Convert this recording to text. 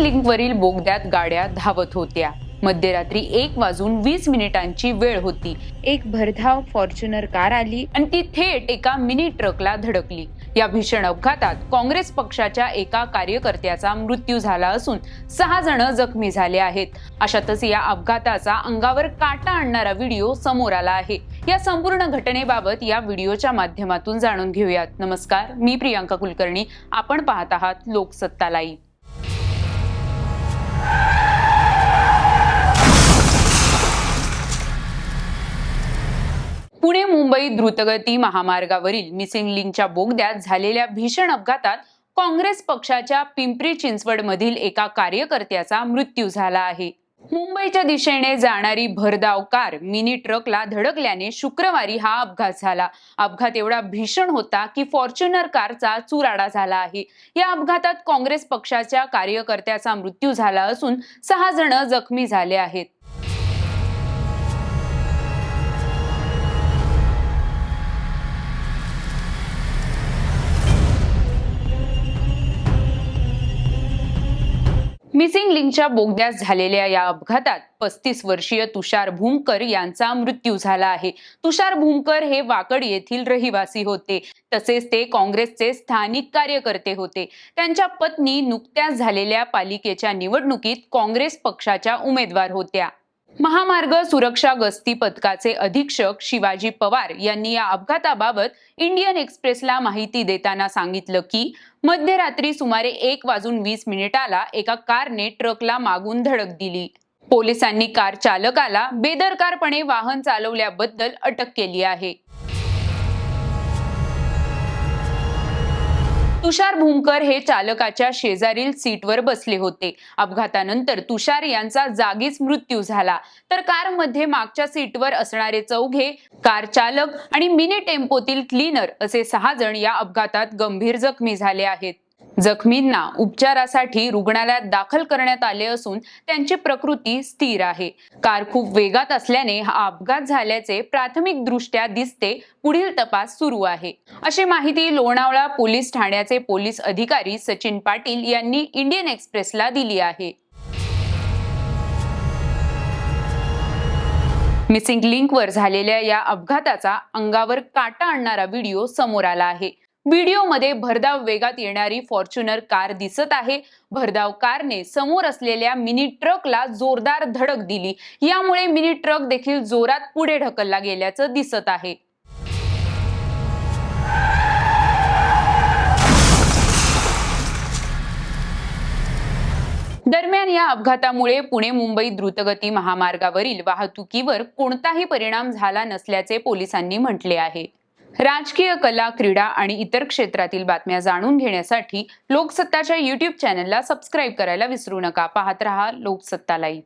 लिंकवरील बोगद्यात गाड्या धावत होत्या। मध्यरात्री 1:20 वेळ होती। एक भरधाव फॉर्च्युनर कार आली आणि ती थेट एका मिनी ट्रकला धडकली। या भीषण अपघातात काँग्रेस पक्षाच्या एका कार्यकर्त्याचा मृत्यू झाला असून 6 जण जखमी झाले आहेत। अशातच या अपघाताचा अंगावर काटा आणणारा व्हिडिओ समोर आला आहे। या संपूर्ण घटनेबाबत या व्हिडिओच्या माध्यमातून जाणून घेऊयात। नमस्कार, मी प्रियांका कुलकर्णी, आपण पाहत आहात लोकसत्ता लाईव्ह। पुणे मुंबई द्रुतगती महामार्गावरील मिसिंग लिंकच्या बोगद्यात झालेल्या भीषण अपघातात काँग्रेस पक्षाच्या पिंपरी चिंचवड मधील एका कार्यकर्त्याचा मृत्यू झाला आहे। मुंबईच्या दिशेने जाणारी भरधाव कार मिनी ट्रकला धडकल्याने शुक्रवारी हा अपघात झाला। अपघात एवढा भीषण होता की फॉर्च्युनर कारचा चुराडा झाला आहे। या अपघातात काँग्रेस पक्षाच्या कार्यकर्त्याचा मृत्यू झाला असून 6 जण जखमी झाले आहेत। मिसिंग लिंकच्या बोगद्यात झालेल्या या अपघातात 35 वर्षीय तुषार भूमकर यांचा मृत्यू झाला आहे। तुषार भूमकर हे वाकड येथील रहिवासी होते, तसेच ते काँग्रेसचे स्थानिक कार्यकर्ते होते। त्यांच्या पत्नी नुकत्याच झालेल्या पालिकेच्या निवडणुकीत काँग्रेस पक्षाच्या उमेदवार होत्या। महामार्ग सुरक्षा गस्ती पथकाचे अधीक्षक शिवाजी पवार यांनी या अपघाताबाबत इंडियन एक्सप्रेसला माहिती देताना सांगितलं की मध्यरात्री सुमारे 1:20 एका कारने ट्रकला मागून धडक दिली। पोलिसांनी कार चालकाला बेदरकारपणे वाहन चालवल्याबद्दल अटक केली आहे। तुषार भूमकर हे चालकाच्या शेजारील सीटवर बसले होते। अपघातानंतर तुषार यांचा जागीच मृत्यू झाला, तर कारमध्ये मागच्या सीटवर असणारे चौघे, कार चालक आणि मिनी टेम्पोतील क्लीनर असे 6 जण या अपघातात गंभीर जखमी झाले आहेत। जखमींना उपचारासाठी रुग्णालयात दाखल करण्यात आले असून त्यांची प्रकृती स्थिर आहे। कार खूप वेगात असल्याने हा अपघात झाल्याचे प्राथमिक दृष्ट्या दिसते। पुढील तपास सुरू आहे, अशी माहिती लोणावळा पोलीस ठाण्याचे पोलीस अधिकारी सचिन पाटील यांनी इंडियन एक्सप्रेसला दिली आहे। मिसिंग लिंकवर झालेल्या या अपघाताचा अंगावर काटा आणणारा व्हिडिओ समोर आला आहे। व्हिडिओमध्ये भरधाव वेगात येणारी फॉर्च्युनर कार दिसत आहे। भरधाव कारने समोर असलेल्या मिनी ट्रकला जोरदार धडक दिली। यामुळे मिनी ट्रक देखील जोरात पुढे ढकलला गेल्याचं दिसत आहे। दरम्यान या अपघातामुळे पुणे मुंबई द्रुतगती महामार्गावरील वाहतुकीवर कोणताही परिणाम झाला नसल्याचे पोलिसांनी म्हटले आहे। राजकीय, कला, क्रीडा आणि इतर क्षेत्रातील बातम्या जाणून घेण्यासाठी लोकसत्ताच्या YouTube चॅनलला सबस्क्राईब करायला विसरू नका। पाहत रहा लोकसत्ता लाईव्ह।